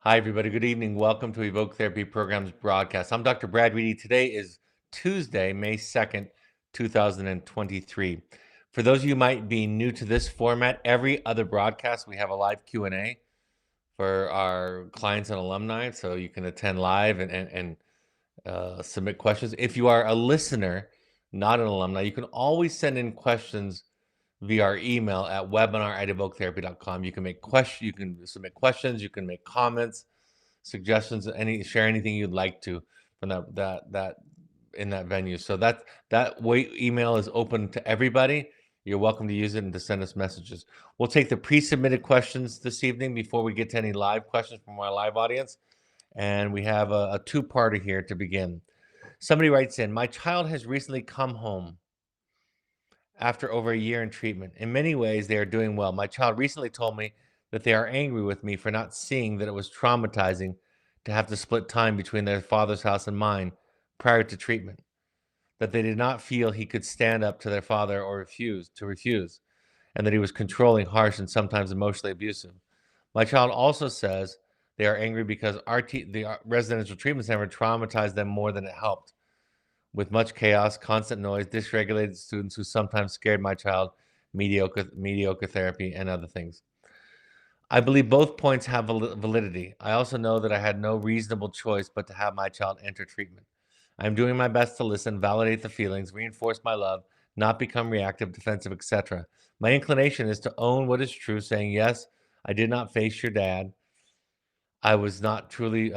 Hi, everybody. Good evening. Welcome to Evoke Therapy Program's broadcast. I'm Dr. Brad Reedy. Today is Tuesday, May 2nd, 2023. For those of you who might be new to this format, every other broadcast, we have a live Q&A for our clients and alumni, so you can attend live and submit questions. If you are a listener, not an alumni, you can always send in questions via our email at webinar@evoketherapy.com. You can you can submit questions, you can make comments, suggestions, share anything you'd like to from that in that venue. So that way email is open to everybody. You're welcome to use it and to send us messages. We'll take the pre-submitted questions this evening before we get to any live questions from our live audience. And we have a two-parter here to begin. Somebody writes in, my child has recently come home after over a year in treatment. In many ways, they are doing well. My child recently told me that they are angry with me for not seeing that it was traumatizing to have to split time between their father's house and mine prior to treatment, that they did not feel he could stand up to their father or refuse, and that he was controlling, harsh, and sometimes emotionally abusive. My child also says they are angry because the residential treatment center traumatized them more than it helped, with much chaos, constant noise, dysregulated students who sometimes scared my child, mediocre therapy, and other things. I believe both points have validity. I also know that I had no reasonable choice but to have my child enter treatment. I am doing my best to listen, validate the feelings, reinforce my love, not become reactive, defensive, etc. My inclination is to own what is true, saying, yes, I did not face your dad. I was not fully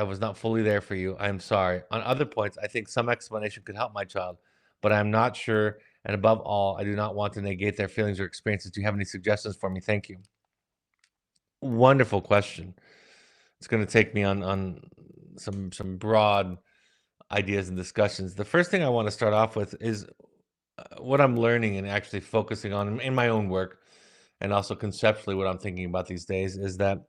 there for you. I'm sorry. On other points, I think some explanation could help my child, but I'm not sure. And above all, I do not want to negate their feelings or experiences. Do you have any suggestions for me? Thank you. Wonderful question. It's going to take me on some broad ideas and discussions. The first thing I want to start off with is what I'm learning and actually focusing on in my own work, and also conceptually what I'm thinking about these days is that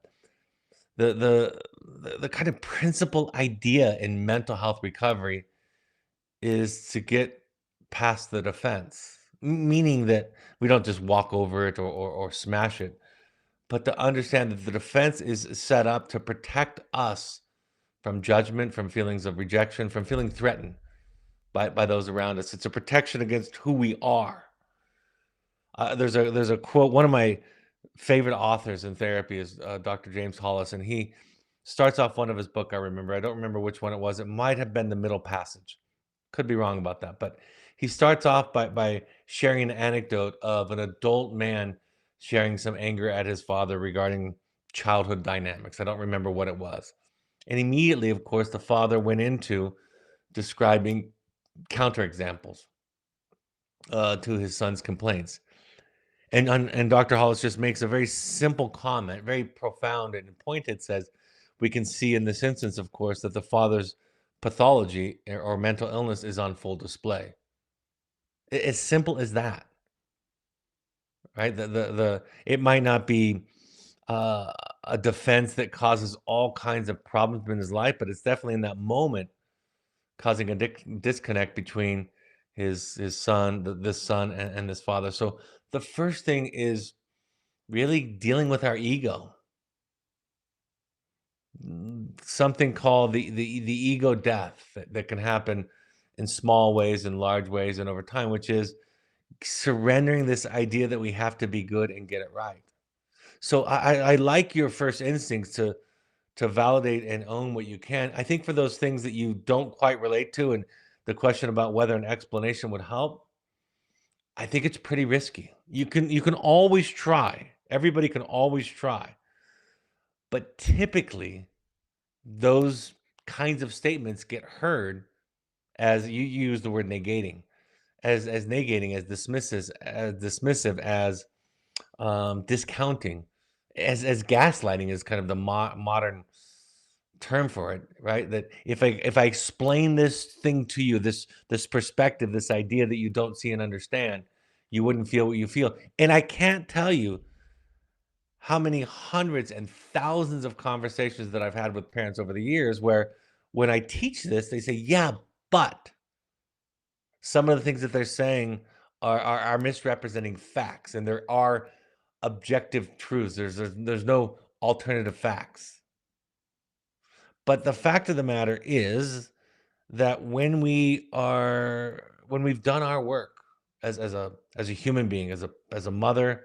the kind of principal idea in mental health recovery is to get past the defense, meaning that we don't just walk over it or smash it, but to understand that the defense is set up to protect us from judgment, from feelings of rejection, from feeling threatened by those around us. It's a protection against who we are. There's a quote. One of my favorite authors in therapy is Dr. James Hollis, and he starts off one of his book. I remember. I don't remember which one it was. It might have been The Middle Passage. Could be wrong about that, but he starts off by sharing an anecdote of an adult man sharing some anger at his father regarding childhood dynamics. I don't remember what it was. And immediately, of course, the father went into describing counterexamples to his son's complaints. And Dr. Hollis just makes a very simple comment, very profound and pointed, says, we can see in this instance, of course, that the father's pathology or mental illness is on full display. As simple as that, right? It might not be uh, a defense that causes all kinds of problems in his life, but it's definitely in that moment causing a disconnect between his son, this son, and this father. So the first thing is really dealing with our ego. Something called the ego death that can happen in small ways and large ways and over time, which is surrendering this idea that we have to be good and get it right. So I like your first instincts to validate and own what you can. I think for those things that you don't quite relate to, and the question about whether an explanation would help, I think it's pretty risky. You can always try. Everybody can always try. But typically, those kinds of statements get heard as you use the word negating, as negating, as dismissive, as discounting, as gaslighting is kind of the modern term for it, right? That if I explain this thing to you, this perspective, this idea that you don't see and understand, you wouldn't feel what you feel. And I can't tell you how many hundreds and thousands of conversations that I've had with parents over the years where when I teach this, they say, "Yeah, but some of the things that they're saying are misrepresenting facts, and there are objective truths. There's no alternative facts." But the fact of the matter is that when we've done our work as a human being, as a mother,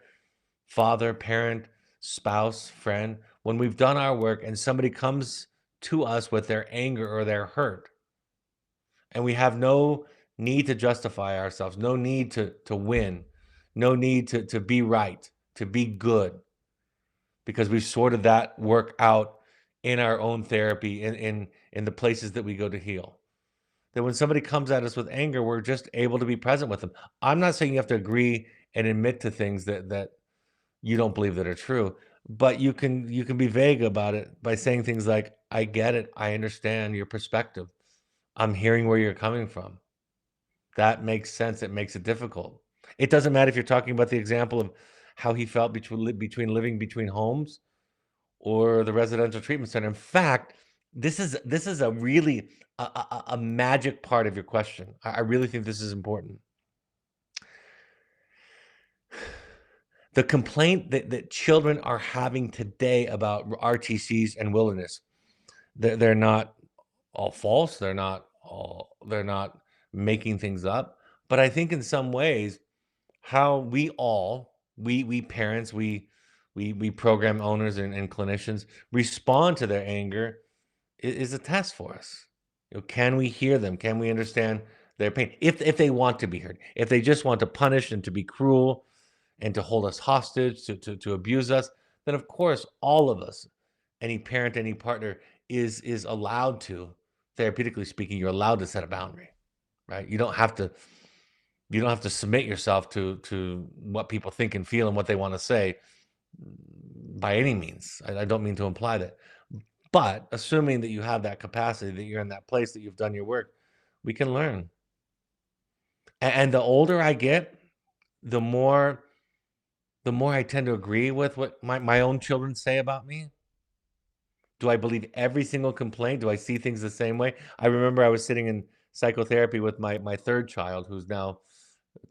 father, parent, spouse, friend, when we've done our work and somebody comes to us with their anger or their hurt, and we have no need to justify ourselves, no need to win, no need to be right, to be good, because we've sorted that work out in our own therapy, in the places that we go to heal. That when somebody comes at us with anger, we're just able to be present with them. I'm not saying you have to agree and admit to things that you don't believe that are true, but you can be vague about it by saying things like, "I get it. I understand your perspective. I'm hearing where you're coming from. That makes sense. It makes it difficult." It doesn't matter if you're talking about the example of how he felt between living between homes or the residential treatment center. In fact, this is a really a magic part of your question. I really think this is important. The complaint that children are having today about RTCs and wilderness, they're not all false. They're not making things up. But I think in some ways, how we parents, we program owners and clinicians respond to their anger is a test for us. Can we hear them? Can we understand their pain? If they want to be heard, if they just want to punish and to be cruel and to hold us hostage, to abuse us, then of course all of us, any parent, any partner is allowed to, therapeutically speaking, you're allowed to set a boundary, right? You don't have to submit yourself to what people think and feel and what they want to say by any means. I don't mean to imply that. But assuming that you have that capacity, that you're in that place, that you've done your work, we can learn. And the older I get, the more the more I tend to agree with what my own children say about me. Do I believe every single complaint? Do I see things the same way? I remember I was sitting in psychotherapy with my third child, who's now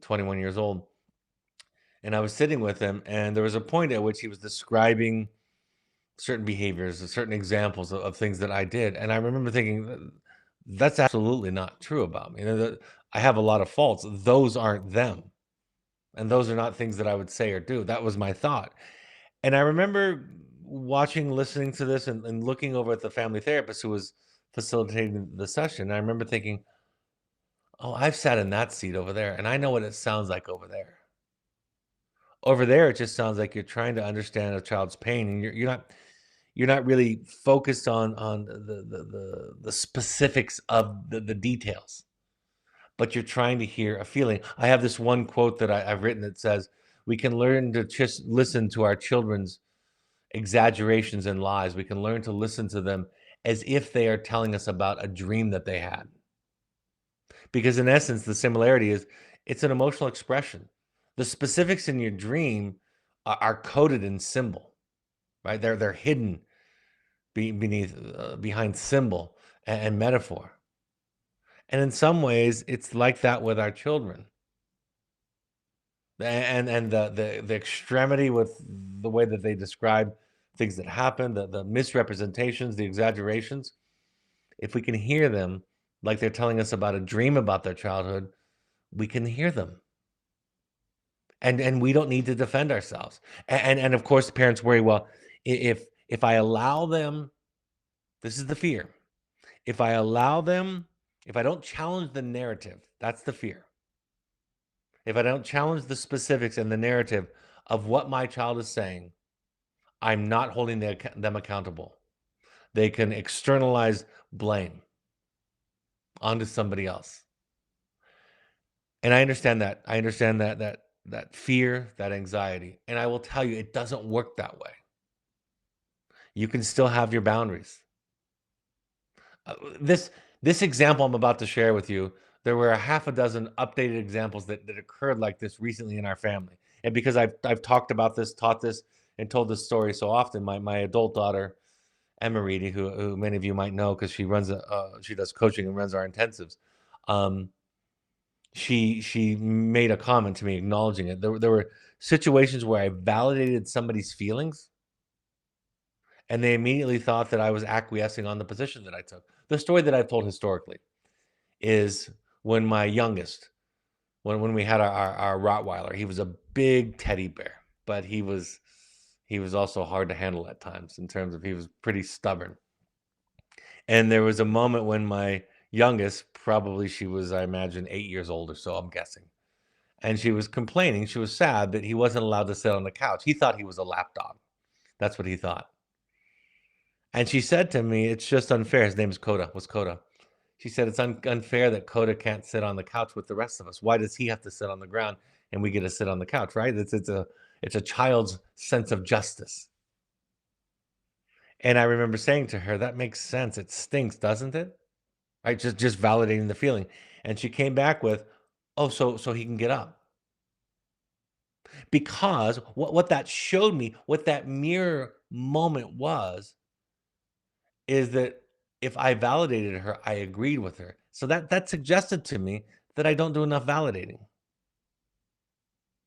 21 years old, and I was sitting with him, and there was a point at which he was describing certain behaviors, certain examples of things that I did, and I remember thinking, That's absolutely not true about me. I have a lot of faults. Those aren't them, and those are not things that I would say or do." That was my thought, and I remember watching, listening to this, and looking over at the family therapist who was facilitating the session. I remember thinking, "Oh, I've sat in that seat over there, and I know what it sounds like over there. Over there, it just sounds like you're trying to understand a child's pain, and you're not really focused on the specifics of the details, but you're trying to hear a feeling." I have this one quote that I've written that says, "We can learn to just listen to our children's exaggerations and lies. We can learn to listen to them as if they are telling us about a dream that they had." Because in essence, the similarity is it's an emotional expression. The specifics in your dream are coded in symbol, right? They're hidden behind symbol and metaphor. And in some ways, it's like that with our children. And the extremity with the way that they describe things that happen, the misrepresentations, the exaggerations, if we can hear them like they're telling us about a dream about their childhood, we can hear them. And we don't need to defend ourselves. And of course, the parents worry, well, if I allow them, this is the fear. If I allow them, if I don't challenge the narrative, that's the fear. If I don't challenge the specifics and the narrative of what my child is saying, I'm not holding them accountable. They can externalize blame onto somebody else. And I understand that. I understand that fear, that anxiety. And I will tell you, it doesn't work that way. You can still have your boundaries. This example I'm about to share with you, there were a half a dozen updated examples that occurred like this recently in our family. And because I've talked about this, taught this, and told this story so often, my adult daughter, Emma Reedy, who many of you might know because she does coaching and runs our intensives. Um, she made a comment to me acknowledging it. There were situations where I validated somebody's feelings, And they immediately thought that I was acquiescing on the position that I took. The story that I've told historically is when my youngest, when we had our Rottweiler, he was a big teddy bear, but he was also hard to handle at times in terms of he was pretty stubborn. And there was a moment when my youngest, probably she was, I imagine, 8 years old or so, I'm guessing. And she was complaining, she was sad that he wasn't allowed to sit on the couch. He thought he was a lap dog. That's what he thought. And she said to me, "It's just unfair." His name is Coda, was Coda. She said, "It's unfair that Coda can't sit on the couch with the rest of us. Why does he have to sit on the ground and we get to sit on the couch?" Right? It's a child's sense of justice. And I remember saying to her, "That makes sense. It stinks, doesn't it?" Right? Just validating the feeling. And she came back with, "Oh, so he can get up." Because what that showed me, what that mirror moment was, is that if I validated her, I agreed with her. So that suggested to me that I don't do enough validating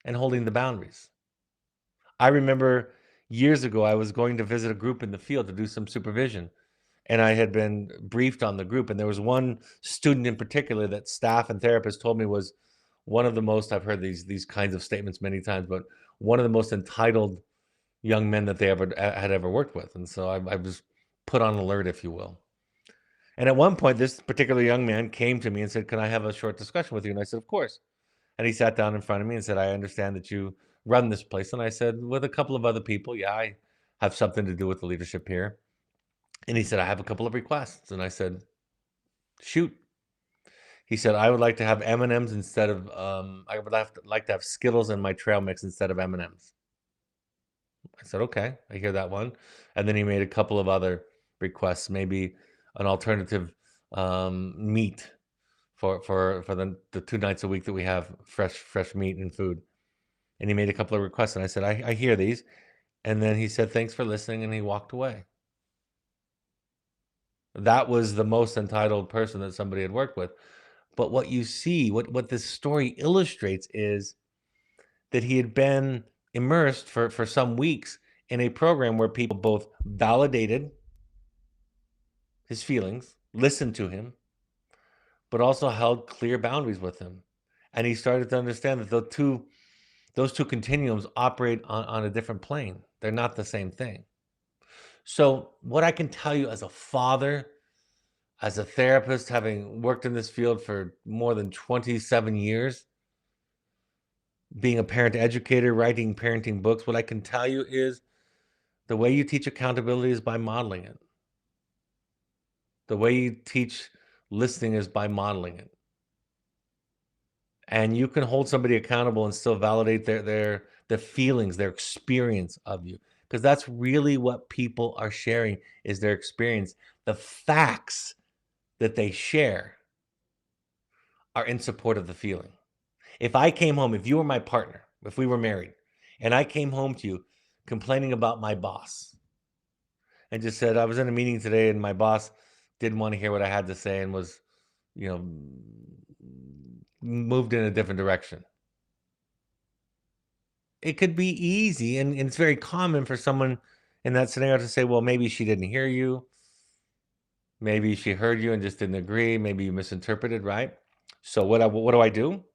and holding the boundaries. I remember years ago, I was going to visit a group in the field to do some supervision, and I had been briefed on the group. And there was one student in particular that staff and therapists told me was one of the most, I've heard these kinds of statements many times, but one of the most entitled young men that they had ever worked with. And so I was put on alert, if you will. And at one point, this particular young man came to me and said, "Can I have a short discussion with you?" And I said, "Of course." And he sat down in front of me and said, "I understand that you run this place." And I said, "With a couple of other people, yeah, I have something to do with the leadership here." And he said, "I have a couple of requests." And I said, "Shoot." He said, "I would like to have M&Ms instead of, I would like to have Skittles in my trail mix instead of M&Ms." I said, "Okay, I hear that one." And then he made a couple of other requests, maybe an alternative meat for the 2 nights a week that we have fresh meat and food. And he made a couple of requests, and I said, "I hear these." And then he said, "Thanks for listening," and he walked away. That was the most entitled person that somebody had worked with. But what you see, what this story illustrates is that he had been immersed for some weeks in a program where people both validated his feelings, listened to him, but also held clear boundaries with him. And he started to understand that those two continuums operate on a different plane. They're not the same thing. So, what I can tell you as a father, as a therapist, having worked in this field for more than 27 years, being a parent educator, writing parenting books, what I can tell you is the way you teach accountability is by modeling it. The way you teach listening is by modeling it. And you can hold somebody accountable and still validate their feelings, their experience of you, because that's really what people are sharing is their experience. The facts that they share are in support of the feeling. If I came home, if you were my partner, if we were married, and I came home to you complaining about my boss and just said, "I was in a meeting today and my boss didn't want to hear what I had to say and was, you know, moved in a different direction." It could be easy, and it's very common for someone in that scenario to say, "Well, maybe she didn't hear you. Maybe she heard you and just didn't agree. Maybe you misinterpreted," right? So what do I do?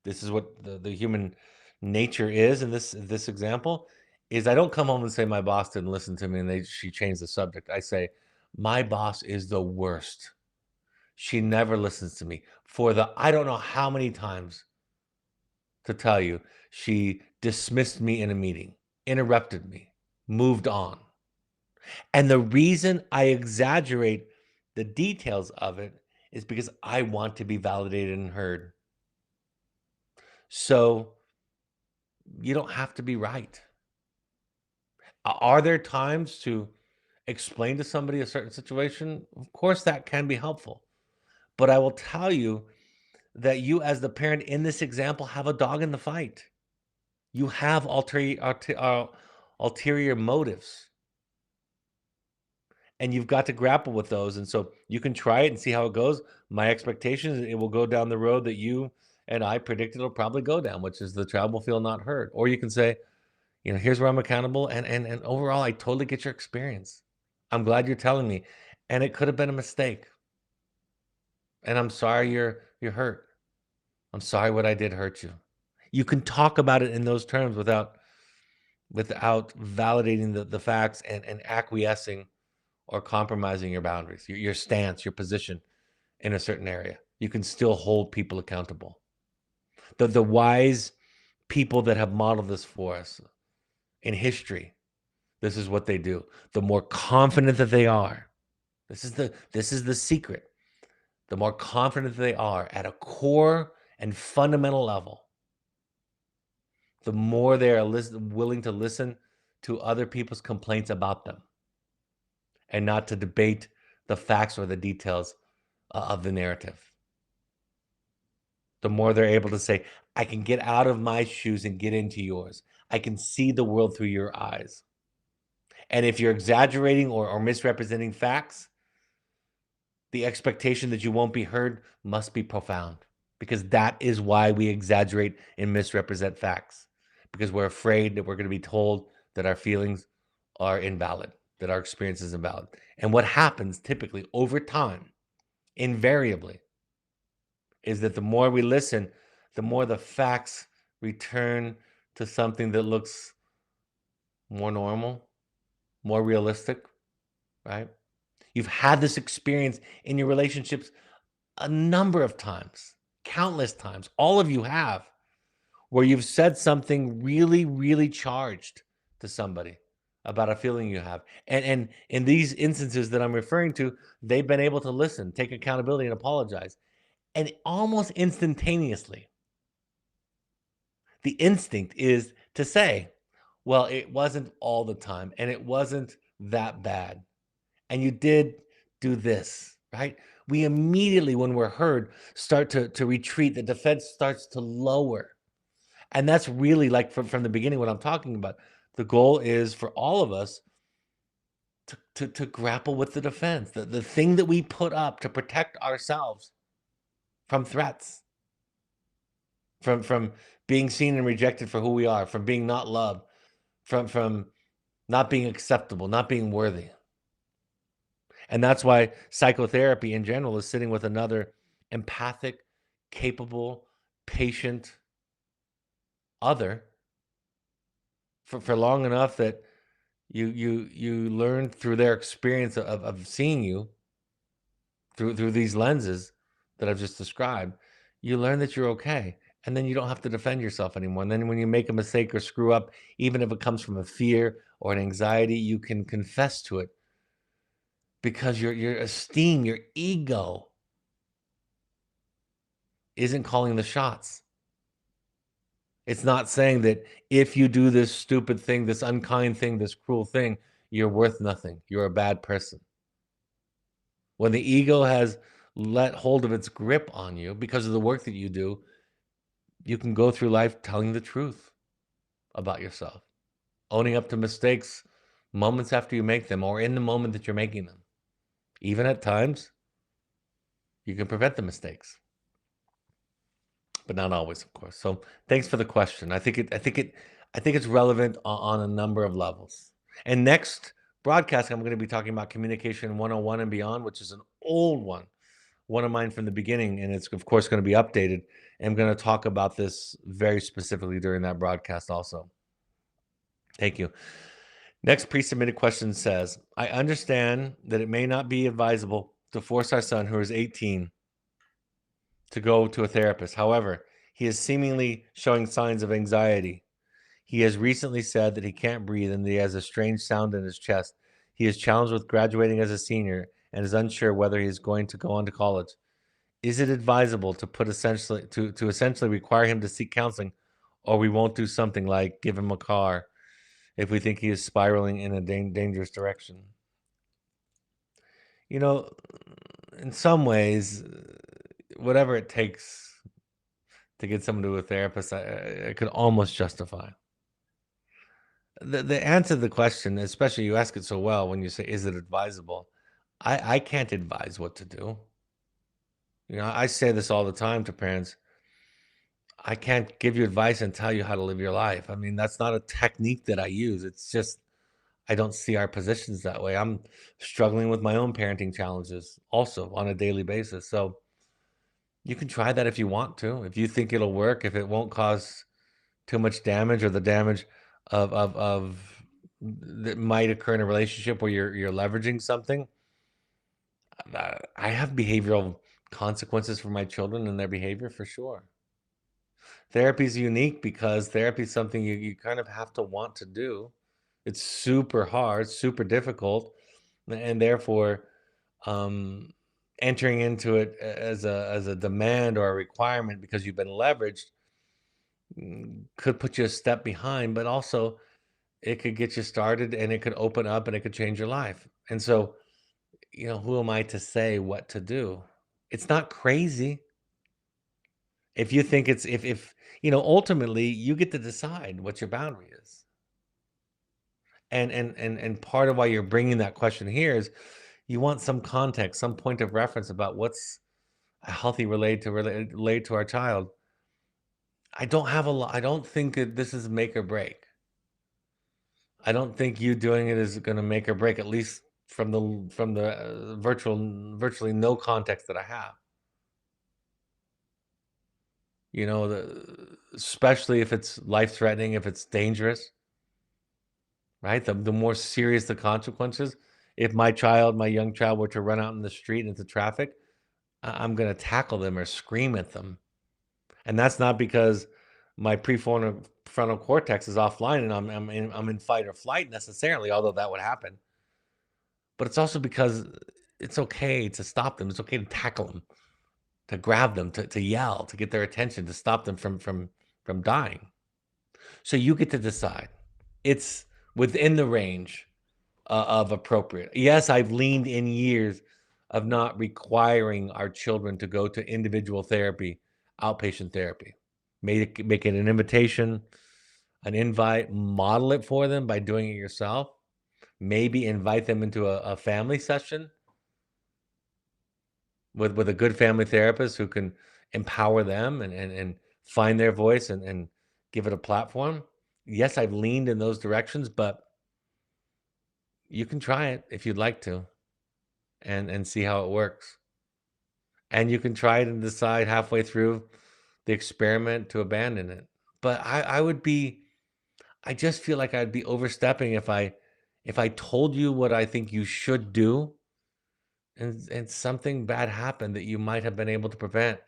This is what the human nature is in this example, is I don't come home and say, "My boss didn't listen to me and she changed the subject." I say, "My boss is the worst. She never listens to me. For the I don't know how many times to tell you, she dismissed me in a meeting, interrupted me, moved on." And the reason I exaggerate the details of it is because I want to be validated and heard. So you don't have to be right. Are there times to explain to somebody a certain situation? Of course, that can be helpful. But I will tell you that you, as the parent in this example, have a dog in the fight. You have ulterior motives, and you've got to grapple with those. And so you can try it and see how it goes. My expectation is it will go down the road that you and I predicted it'll probably go down, which is the child will feel not heard. Or you can say, "Here's where I'm accountable, and overall, I totally get your experience. I'm glad you're telling me. And it could have been a mistake. And I'm sorry you're hurt. I'm sorry what I did hurt you. You can talk about it in those terms without validating the facts and acquiescing or compromising your boundaries, your stance, your position in a certain area. You can still hold people accountable. The wise people that have modeled this for us in history, this is what they do. The more confident that they are, this is the secret. The more confident they are at a core and fundamental level, the more they are willing to listen to other people's complaints about them and not to debate the facts or the details of the narrative. The more they're able to say, I can get out of my shoes and get into yours. I can see the world through your eyes. And if you're exaggerating or misrepresenting facts, the expectation that you won't be heard must be profound, because that is why we exaggerate and misrepresent facts, because we're afraid that we're going to be told that our feelings are invalid, that our experience is invalid. And what happens typically over time, invariably, is that the more we listen, the more the facts return to something that looks more normal, more realistic, right? You've had this experience in your relationships a number of times, countless times. All of you have, where you've said something really, really charged to somebody about a feeling you have. And in these instances that I'm referring to, they've been able to listen, take accountability, and apologize. And almost instantaneously, the instinct is to say, well, it wasn't all the time, and it wasn't that bad. And you did do this, right? We immediately, when we're heard, start to retreat. The defense starts to lower. And that's really, like, from the beginning, what I'm talking about. The goal is for all of us to grapple with the defense, the thing that we put up to protect ourselves from threats, from being seen and rejected for who we are, from being not loved, from not being acceptable, not being worthy. And that's why psychotherapy in general is sitting with another empathic, capable, patient other for long enough that you learn through their experience of seeing you through these lenses that I've just described. You learn that you're okay, and then you don't have to defend yourself anymore. And then when you make a mistake or screw up, even if it comes from a fear or an anxiety, you can confess to it, because your esteem, your ego isn't calling the shots. It's not saying that if you do this stupid thing, this unkind thing, this cruel thing, you're worth nothing. You're a bad person. When the ego has let hold of its grip on you because of the work that you do, you can go through life telling the truth about yourself, owning up to mistakes moments after you make them or in the moment that you're making them. Even at times, you can prevent the mistakes, but not always, of course. So thanks for the question. I think it's relevant on a number of levels. And next broadcast, I'm going to be talking about communication 101 and beyond, which is an old one of mine from the beginning, and it's of course going to be updated. And I'm going to talk about this very specifically during that broadcast also. Thank you. Next pre-submitted question says, I understand that it may not be advisable to force our son, who is 18, to go to a therapist. However, he is seemingly showing signs of anxiety. He has recently said that he can't breathe and that he has a strange sound in his chest. He is challenged with graduating as a senior and is unsure whether he is going to go on to college. Is it advisable to essentially require him to seek counseling, or we won't do something like give him a car if we think he is spiraling in a dangerous direction? You know, in some ways, whatever it takes to get someone to a therapist, I could almost justify. The answer to the question, especially you ask it so well when you say, is it advisable? I can't advise what to do. I say this all the time to parents. I can't give you advice and tell you how to live your life. I mean, that's not a technique that I use. It's just, I don't see our positions that way. I'm struggling with my own parenting challenges also on a daily basis. So you can try that if you want to. If you think it'll work, if it won't cause too much damage or the damage of that might occur in a relationship where you're leveraging something. I have behavioral consequences for my children and their behavior for sure. Therapy is unique because therapy is something you kind of have to want to do. It's super hard, super difficult, and therefore, um, entering into it as a demand or a requirement because you've been leveraged could put you a step behind, but also it could get you started and it could open up and it could change your life. And so, who am I to say what to do? It's not crazy. If you think it's if ultimately you get to decide what your boundary is. And part of why you're bringing that question here is you want some context, some point of reference about what's a healthy relate to our child. I don't have a lot. I don't think that this is make or break. I don't think you doing it is going to make or break, at least from the virtually no context that I have. Especially if it's life threatening, if it's dangerous, right? The more serious the consequences. If my young child, were to run out in the street into traffic, I'm going to tackle them or scream at them. And that's not because my prefrontal frontal cortex is offline and I'm in fight or flight necessarily, although that would happen. But it's also because it's okay to stop them. It's okay to tackle them, to grab them, to yell, to get their attention, to stop them from dying. So you get to decide. It's within the range of appropriate. Yes, I've leaned in years of not requiring our children to go to individual therapy, outpatient therapy. Make it an invitation, an invite, model it for them by doing it yourself. Maybe invite them into a family session with a good family therapist who can empower them and find their voice and give it a platform. Yes, I've leaned in those directions, but you can try it if you'd like to and see how it works. And you can try it and decide halfway through the experiment to abandon it. But I just feel like I'd be overstepping if I told you what I think you should do and something bad happened that you might have been able to prevent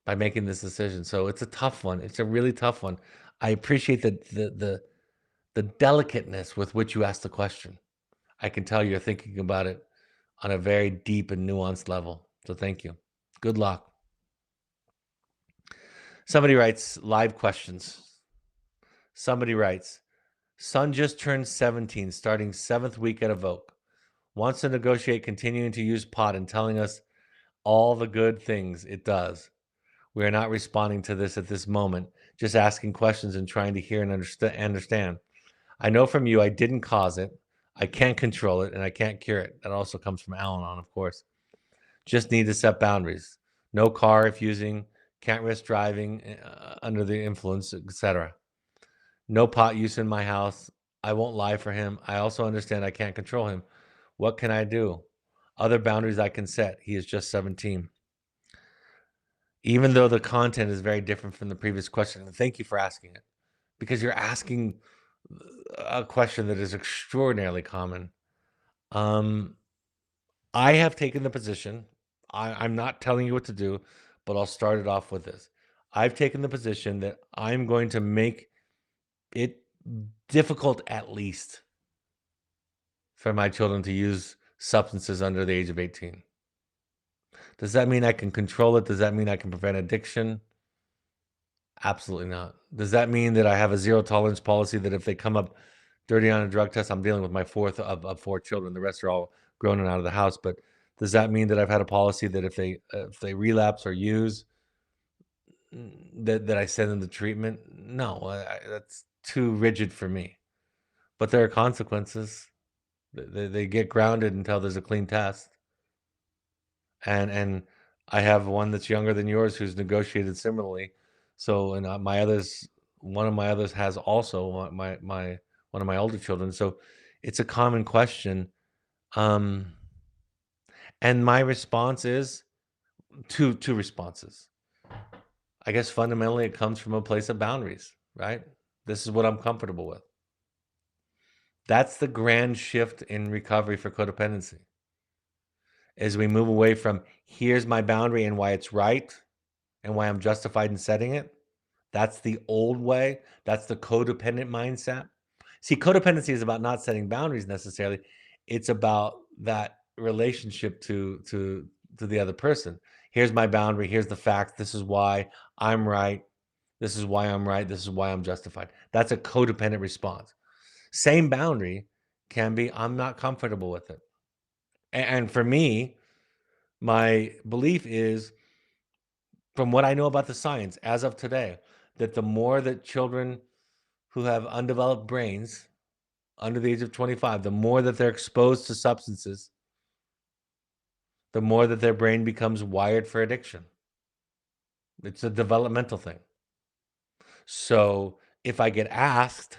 by making this decision. So it's a tough one. It's a really tough one. I appreciate the delicateness with which you asked the question. I can tell you're thinking about it on a very deep and nuanced level. So thank you. Good luck. Somebody writes live questions. Somebody writes, son just turned 17, starting 7th week at Evoke. Wants to negotiate continuing to use pot and telling us all the good things it does. We are not responding to this at this moment, just asking questions and trying to hear and understand. I know from you I didn't cause it. I can't control it and I can't cure it. That also comes from Al-Anon, of course. Just need to set boundaries. No car if using, can't risk driving under the influence, etc. No pot use in my house. I won't lie for him. I also understand I can't control him. What can I do? Other boundaries I can set. He is just 17. Even though the content is very different from the previous question, and thank you for asking it, because you're asking a question that is extraordinarily common. I have taken the position, I'm not telling you what to do, but I'll start it off with this. I've taken the position that I'm going to make it difficult, at least, for my children to use substances under the age of 18. Does that mean I can control it? Does that mean I can prevent addiction? Absolutely not. Does that mean that I have a zero tolerance policy that if they come up dirty on a drug test, I'm dealing with my fourth of four children. The rest are all grown and out of the house. But does that mean that I've had a policy that if they relapse or use, that I send them to treatment? No, that's too rigid for me. But there are consequences. They get grounded until there's a clean test. And I have one that's younger than yours who's negotiated similarly. So and one of my others has also one of my older children. So it's a common question. Um, and my response is two responses. I guess fundamentally it comes from a place of boundaries, right? This is what I'm comfortable with. That's the grand shift in recovery for codependency. As we move away from here's my boundary and why it's right and why I'm justified in setting it. That's the old way. That's the codependent mindset. See, codependency is about not setting boundaries necessarily. It's about that relationship to the other person. Here's my boundary. Here's the fact. This is why I'm right. This is why I'm right. This is why I'm justified. That's a codependent response. Same boundary can be I'm not comfortable with it. And for me, my belief is from what I know about the science as of today, that the more that children who have undeveloped brains under the age of 25, the more that they're exposed to substances, the more that their brain becomes wired for addiction. It's a developmental thing. So if I get asked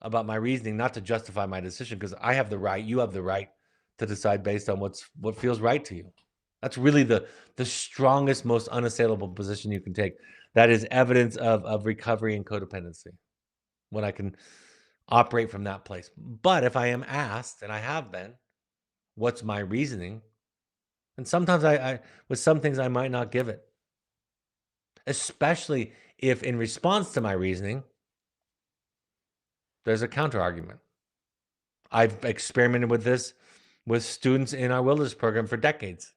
about my reasoning, not to justify my decision, because I have the right, you have the right to decide based on what feels right to you. That's really the strongest, most unassailable position you can take. That is evidence of recovery and codependency. When I can operate from that place. But if I am asked, and I have been, what's my reasoning? And sometimes I with some things I might not give it, especially if in response to my reasoning, there's a counter argument. I've experimented with this with students in our wilderness program for decades.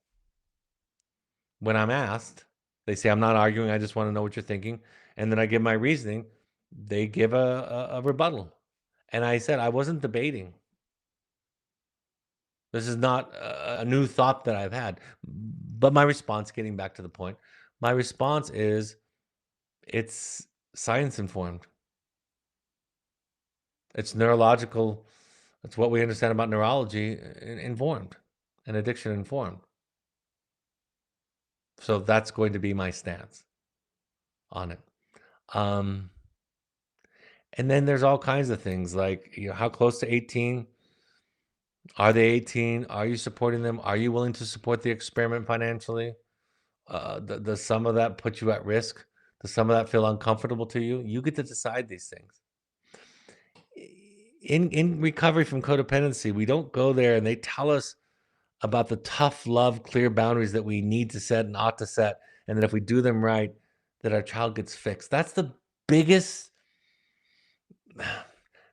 When I'm asked, they say, I'm not arguing, I just want to know what you're thinking. And then I give my reasoning, they give a rebuttal. And I said, I wasn't debating. This is not a new thought that I've had. But my response, getting back to the point, my response is it's science informed. It's neurological. It's what we understand about neurology informed and addiction informed. So that's going to be my stance on it. Um, and then there's all kinds of things like, how close to 18? Are they 18? Are you supporting them? Are you willing to support the experiment financially? Does some of that put you at risk? Does some of that feel uncomfortable to you? You get to decide these things. In recovery from codependency, we don't go there and they tell us about the tough love, clear boundaries that we need to set and ought to set, and that if we do them right, that our child gets fixed. Biggest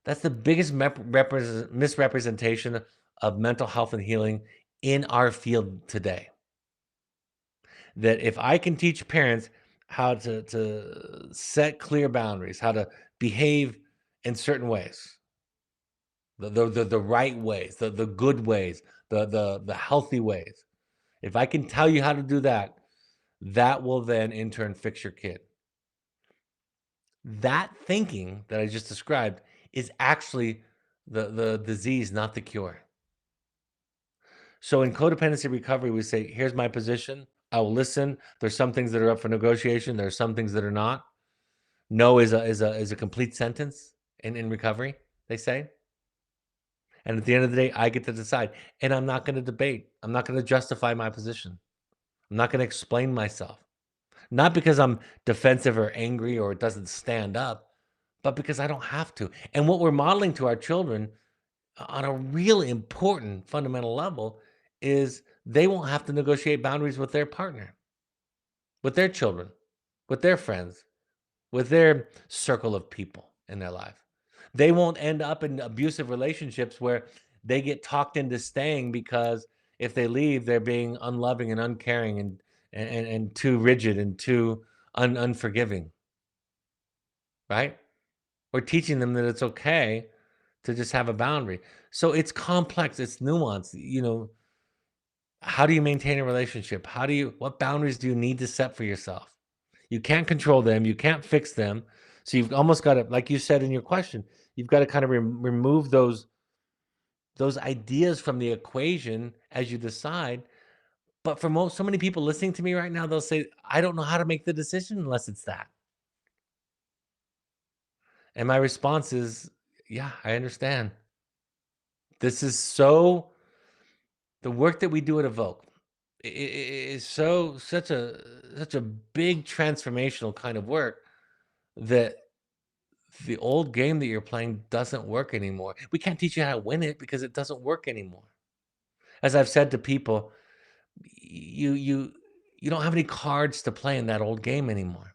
that's the biggest misrepresentation of mental health and healing in our field today. That if I can teach parents how to set clear boundaries, how to behave in certain ways, the right ways, the good ways, the healthy ways. If I can tell you how to do that, that will then in turn fix your kid. That thinking that I just described is actually the disease, not the cure. So in codependency recovery, we say, here's my position. I will listen. There's some things that are up for negotiation. There's some things that are not. No is a complete sentence in recovery, they say. And at the end of the day, I get to decide. And I'm not going to debate. I'm not going to justify my position. I'm not going to explain myself. Not because I'm defensive or angry or it doesn't stand up, but because I don't have to. And what we're modeling to our children on a really important fundamental level is they won't have to negotiate boundaries with their partner, with their children, with their friends, with their circle of people in their life. They won't end up in abusive relationships where they get talked into staying because if they leave, they're being unloving and uncaring and too rigid and too unforgiving, right? We're teaching them that it's okay to just have a boundary. So it's complex, it's nuanced. How do you maintain a relationship? What boundaries do you need to set for yourself? You can't control them, you can't fix them. So you've almost got to, like you said in your question, you've got to kind of remove those ideas from the equation as you decide. But for so many people listening to me right now, they'll say, I don't know how to make the decision unless it's that. And my response is, yeah, I understand. This is so the work that we do at Evoke is such a big transformational kind of work that the old game that you're playing doesn't work anymore. We can't teach you how to win it because it doesn't work anymore. As I've said to people, you you don't have any cards to play in that old game anymore.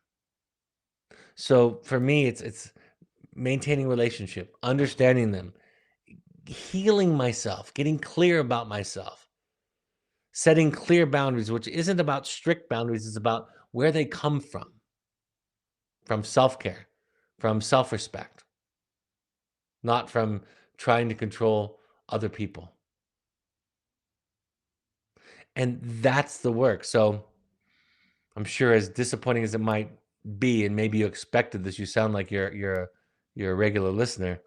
So for me, it's maintaining relationship, understanding them, healing myself, getting clear about myself, setting clear boundaries, which isn't about strict boundaries, it's about where they come from self-care, from self-respect, not from trying to control other people. And that's the work. So I'm sure as disappointing as it might be, and maybe you expected this, you sound like you're a regular listener.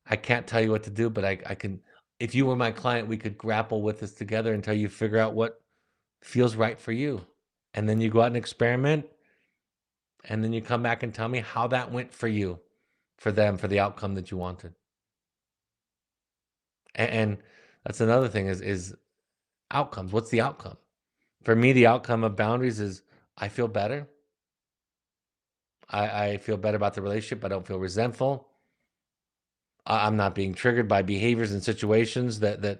I can't tell you what to do, but I can if you were my client, we could grapple with this together until you figure out what feels right for you. And then you go out and experiment, and then you come back and tell me how that went for you, for them, for the outcome that you wanted. And that's another thing is outcomes. What's the outcome? For me, the outcome of boundaries is I feel better. I feel better about the relationship. I don't feel resentful. I'm not being triggered by behaviors and situations that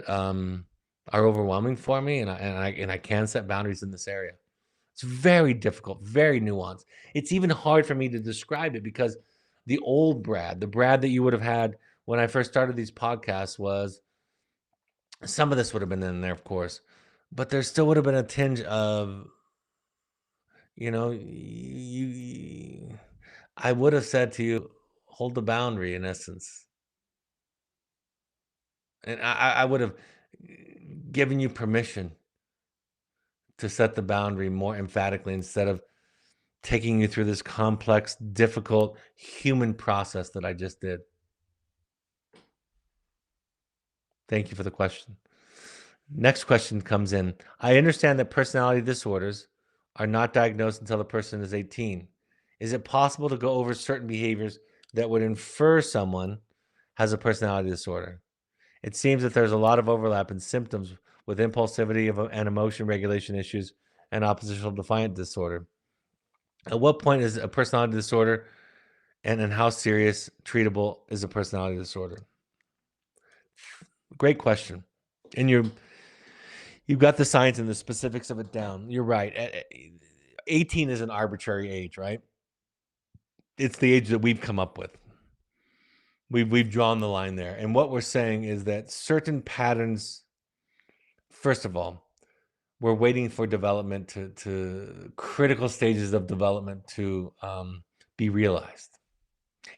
are overwhelming for me, and I can set boundaries in this area. It's very difficult, very nuanced. It's even hard for me to describe it because the old Brad, the Brad that you would have had when I first started these podcasts, was some of this would have been in there, of course, but there still would have been a tinge of, I would have said to you, hold the boundary in essence. And I would have given you permission to set the boundary more emphatically instead of taking you through this complex, difficult human process that I just did. Thank you for the question. Next question comes in. I understand that personality disorders are not diagnosed until the person is 18. Is it possible to go over certain behaviors that would infer someone has a personality disorder? It seems that there's a lot of overlap in symptoms with impulsivity and emotion regulation issues and oppositional defiant disorder. At what point is a personality disorder and how serious treatable is a personality disorder? Great question. And you've got the science and the specifics of it down. You're right. 18 is an arbitrary age, right? It's the age that we've come up with. We've drawn the line there. And what we're saying is that certain patterns, first of all, we're waiting for development to critical stages of development to be realized.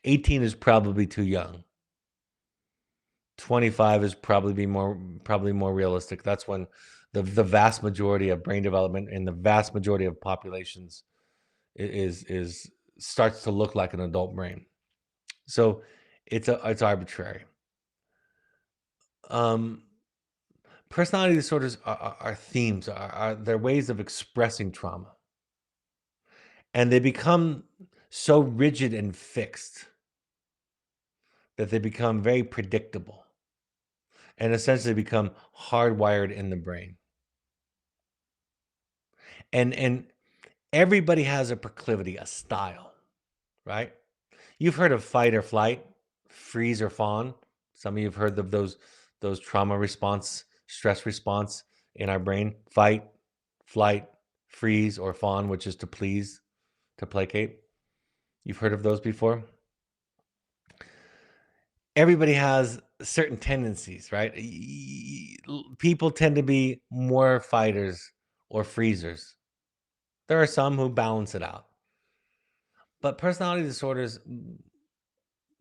18 is probably too young. 25 is probably more realistic. That's when the vast majority of brain development in the vast majority of populations is starts to look like an adult brain. So it's arbitrary. Um, Personality disorders are themes, are they're ways of expressing trauma, and they become so rigid and fixed that they become very predictable and essentially become hardwired in the brain. And everybody has a proclivity, a style, right? You've heard of fight or flight, freeze or fawn. Some of you have heard of those trauma response, stress response in our brain. Fight, flight, freeze, or fawn, which is to please, to placate. You've heard of those before? Everybody has certain tendencies, right? People tend to be more fighters or freezers. There are some who balance it out. But personality disorders,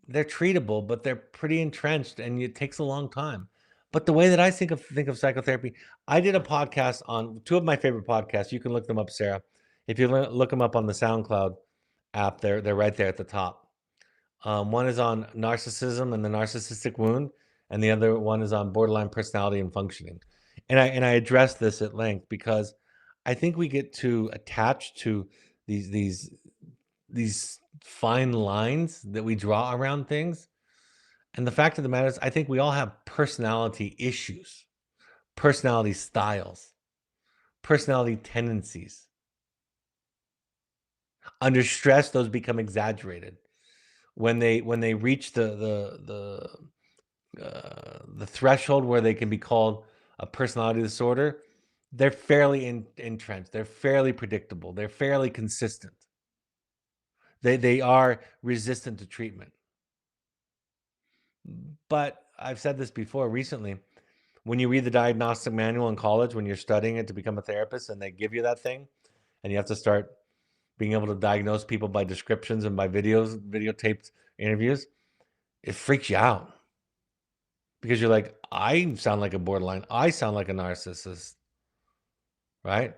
they're treatable, but they're pretty entrenched and it takes a long time. But the way that I think of psychotherapy, I did a podcast on two of my favorite podcasts. You can look them up, Sarah. If you look them up on the SoundCloud app, they're right there at the top. One is on narcissism and the narcissistic wound, and the other one is on borderline personality and functioning. And I address this at length because I think we get too attached to these these fine lines that we draw around things. And the fact of the matter is, I think we all have personality issues, personality styles, personality tendencies. Under stress, those become exaggerated. When they reach the threshold where they can be called a personality disorder, they're fairly entrenched. They're fairly predictable. They're fairly consistent. They are resistant to treatment. But I've said this before recently. When you read the diagnostic manual in college, when you're studying it to become a therapist, and they give you that thing, and you have to start being able to diagnose people by descriptions and by videotaped interviews, it freaks you out because you're like, I sound like a borderline. I sound like a narcissist, right?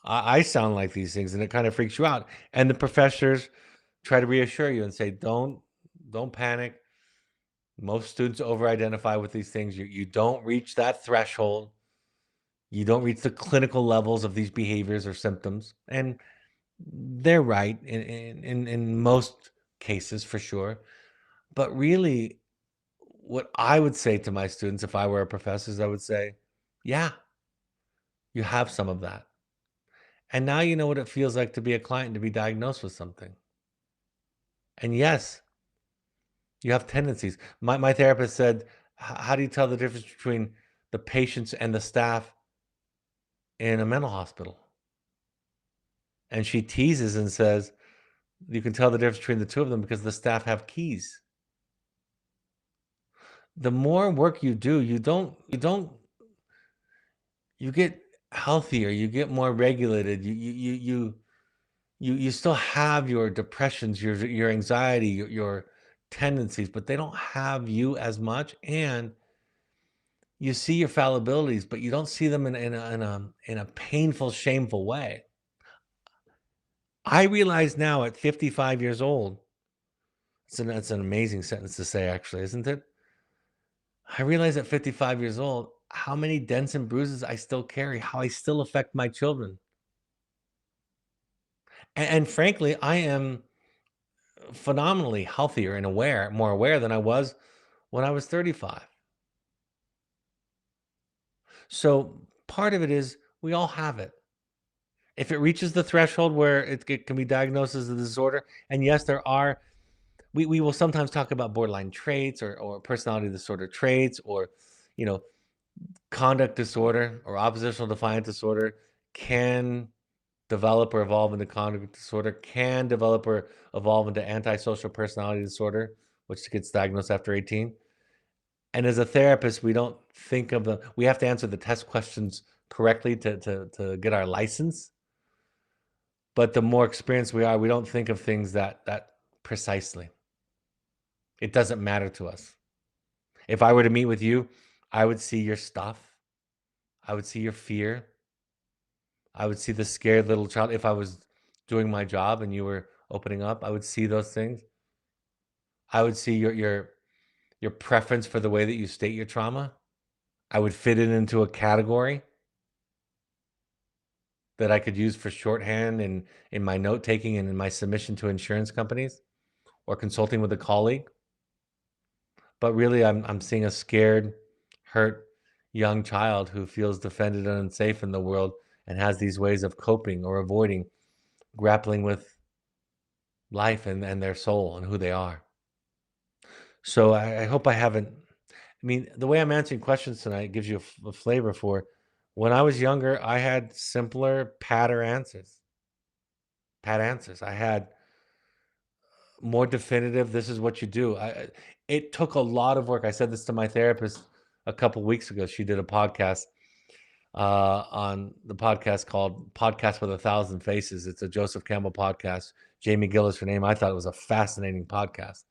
I sound like these things, and it kind of freaks you out. And the professors try to reassure you and say, don't panic. Most students over-identify with these things. You don't reach that threshold. You don't reach the clinical levels of these behaviors or symptoms. And they're right in most cases, for sure. But really, what I would say to my students if I were a professor is I would say, yeah, you have some of that. And now you know what it feels like to be a client, to be diagnosed with something. And yes, you have tendencies. My therapist said, how do you tell the difference between the patients and the staff in a mental hospital?" And she teases and says, "You can tell the difference between the two of them because the staff have keys." The more work you do, you get healthier, you get more regulated. You still have your depressions, your anxiety, your tendencies, but they don't have you as much. And you see your fallibilities, but you don't see them in a painful, shameful way. I realize now at 55 years old, it's an amazing sentence to say, actually, isn't it? I realize at 55 years old how many dents and bruises I still carry, how I still affect my children. And frankly, I am phenomenally healthier and more aware than I was when I was 35. So part of it is we all have it. If it reaches the threshold where it can be diagnosed as a disorder, and yes, we will sometimes talk about borderline traits or personality disorder traits or, you know, conduct disorder or oppositional defiant disorder can develop or evolve into conduct disorder, can develop or evolve into antisocial personality disorder, which gets diagnosed after 18. And as a therapist, we don't think of we have to answer the test questions correctly to get our license. But the more experienced we are, we don't think of things that precisely. It doesn't matter to us. If I were to meet with you, I would see your stuff. I would see your fear. I would see the scared little child. If I was doing my job and you were opening up, I would see those things. I would see your preference for the way that you state your trauma. I would fit it into a category that I could use for shorthand in my note taking and in my submission to insurance companies or consulting with a colleague. But really, I'm seeing a scared, hurt young child who feels defended and unsafe in the world and has these ways of coping or avoiding grappling with life and their soul and who they are. So I hope I haven't. I mean, the way I'm answering questions tonight gives you a flavor for. When I was younger, I had simpler, pat answers. I had more definitive. This is what you do. It took a lot of work. I said this to my therapist a couple weeks ago. She did a podcast on the podcast called "Podcast with a Thousand Faces." It's a Joseph Campbell podcast. Jamie Gill is her name. I thought it was a fascinating podcast.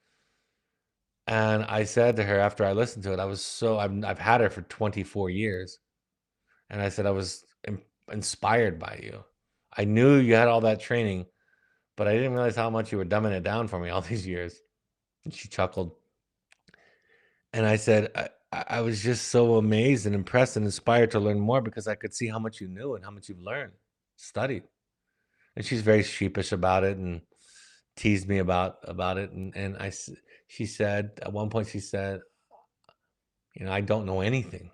And I said to her after I listened to it, I've had her for 24 years. And I said, I was inspired by you. I knew you had all that training, but I didn't realize how much you were dumbing it down for me all these years. And she chuckled. And I said, I was just so amazed and impressed and inspired to learn more because I could see how much you knew and how much you've learned, studied. And she's very sheepish about it. And teased me about it, and she said at one point, she said, I don't know anything.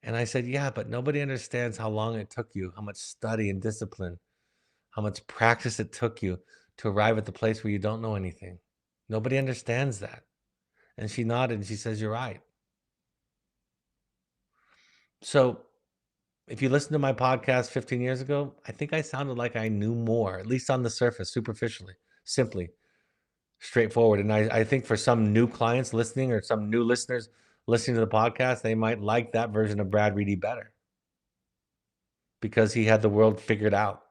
And I said, yeah, but nobody understands how long it took you, how much study and discipline, how much practice it took you to arrive at the place where you don't know anything. Nobody understands that. And she nodded and she says, you're right. So if you listen to my podcast 15 years ago, I think I sounded like I knew more, at least on the surface, superficially, simply, straightforward. And I think for some new clients listening or some new listeners listening to the podcast, they might like that version of Brad Reedy better because he had the world figured out,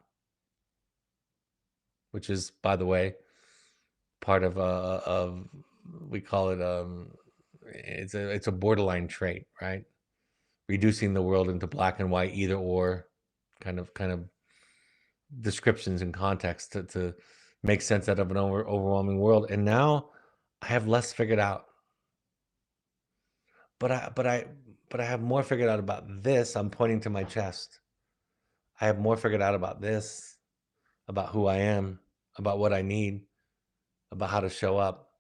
which is, by the way, part of we call it it's a borderline trait, right? Reducing the world into black and white, either or kind of descriptions and context to make sense out of an overwhelming world. And now I have less figured out, but I have more figured out about this. I'm pointing to my chest. I have more figured out about this, about who I am, about what I need, about how to show up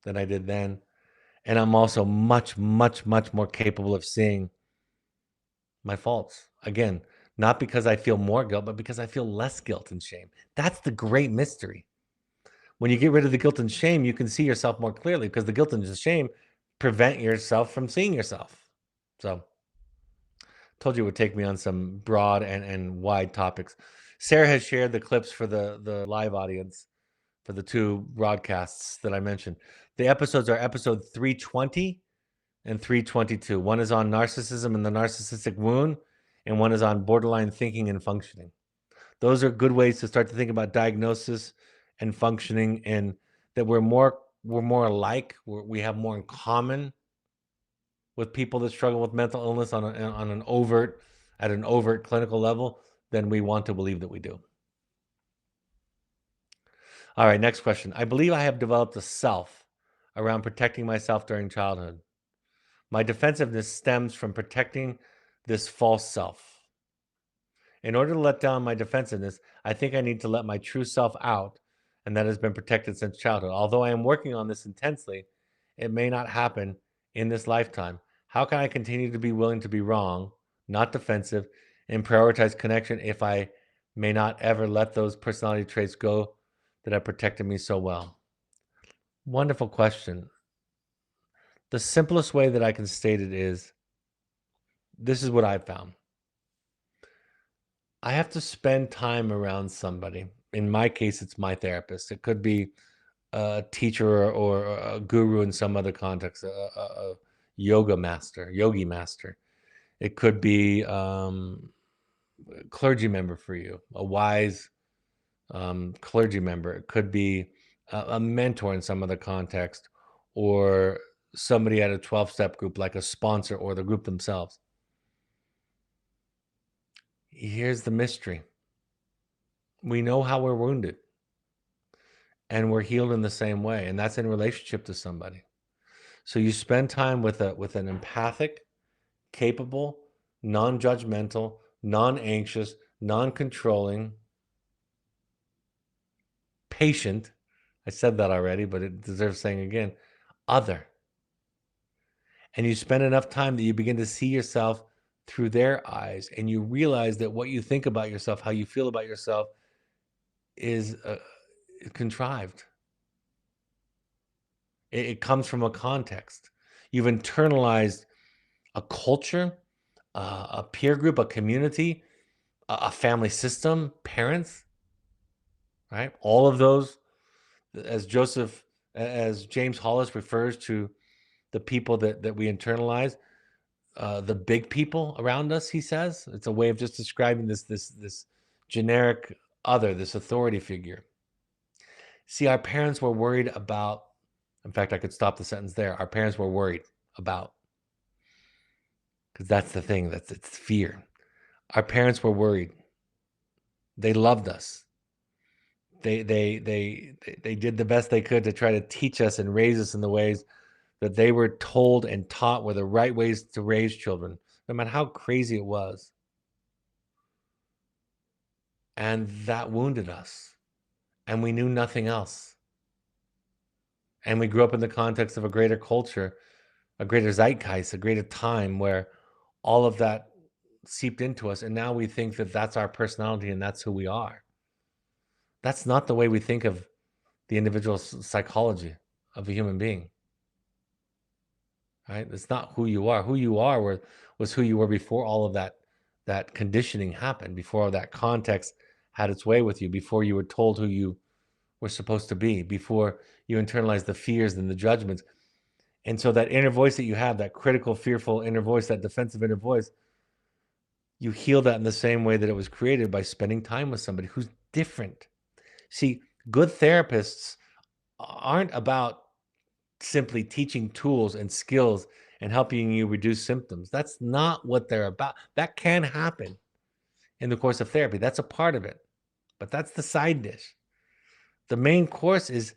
than I did then. And I'm also much, much, much more capable of seeing my faults. Again, not because I feel more guilt, but because I feel less guilt and shame. That's the great mystery. When you get rid of the guilt and shame, you can see yourself more clearly because the guilt and the shame prevent yourself from seeing yourself. So, told you it would take me on some broad and wide topics. Sarah has shared the clips for the live audience for the two broadcasts that I mentioned. The episodes are episode 320 and 322. One is on narcissism and the narcissistic wound, and one is on borderline thinking and functioning. Those are good ways to start to think about diagnosis and functioning, and that we're more alike. We have more in common with people that struggle with mental illness on an overt clinical level than we want to believe that we do. All right, next question. I believe I have developed a self around protecting myself during childhood. My defensiveness stems from protecting this false self. In order to let down my defensiveness, I think I need to let my true self out, and that has been protected since childhood. Although I am working on this intensely, it may not happen in this lifetime. How can I continue to be willing to be wrong, not defensive, and prioritize connection if I may not ever let those personality traits go that have protected me so well? Wonderful question. The simplest way that I can state it is this is what I've found. I have to spend time around somebody. In my case, it's my therapist. It could be a teacher or a guru in some other context, a yogi master. It could be a clergy member for you, a wise clergy member. It could be a mentor in some other context, or somebody at a 12-step group, like a sponsor or the group themselves. Here's the mystery. We know how we're wounded, and we're healed in the same way, and that's in relationship to somebody. So you spend time with an empathic, capable, non-judgmental, non-anxious, non-controlling, patient, I said that already, but it deserves saying again, other. And you spend enough time that you begin to see yourself through their eyes, and you realize that what you think about yourself, how you feel about yourself, is contrived. It comes from a context. You've internalized a culture, a peer group, a community, a family system, parents, right? All of those, as James Hollis refers to the people that we internalize, the big people around us. He says it's a way of just describing this generic other, this authority figure. See, our parents were worried about. In fact, I could stop the sentence there. Our parents were worried about, because that's the thing. It's fear. Our parents were worried. They loved us. They did the best they could to try to teach us and raise us in the ways that they were told and taught were the right ways to raise children, no matter how crazy it was. And that wounded us. And we knew nothing else. And we grew up in the context of a greater culture, a greater zeitgeist, a greater time where all of that seeped into us. And now we think that that's our personality and that's who we are. That's not the way we think of the individual psychology of a human being, right? It's not who you are. Who you are was who you were before all of that conditioning happened, before all that context had its way with you, before you were told who you were supposed to be, before you internalized the fears and the judgments. And so that inner voice that you have, that critical, fearful inner voice, that defensive inner voice, you heal that in the same way that it was created, by spending time with somebody who's different. See, good therapists aren't about simply teaching tools and skills and helping you reduce symptoms. That's not what they're about. That can happen in the course of therapy. That's a part of it, but that's the side dish. The main course is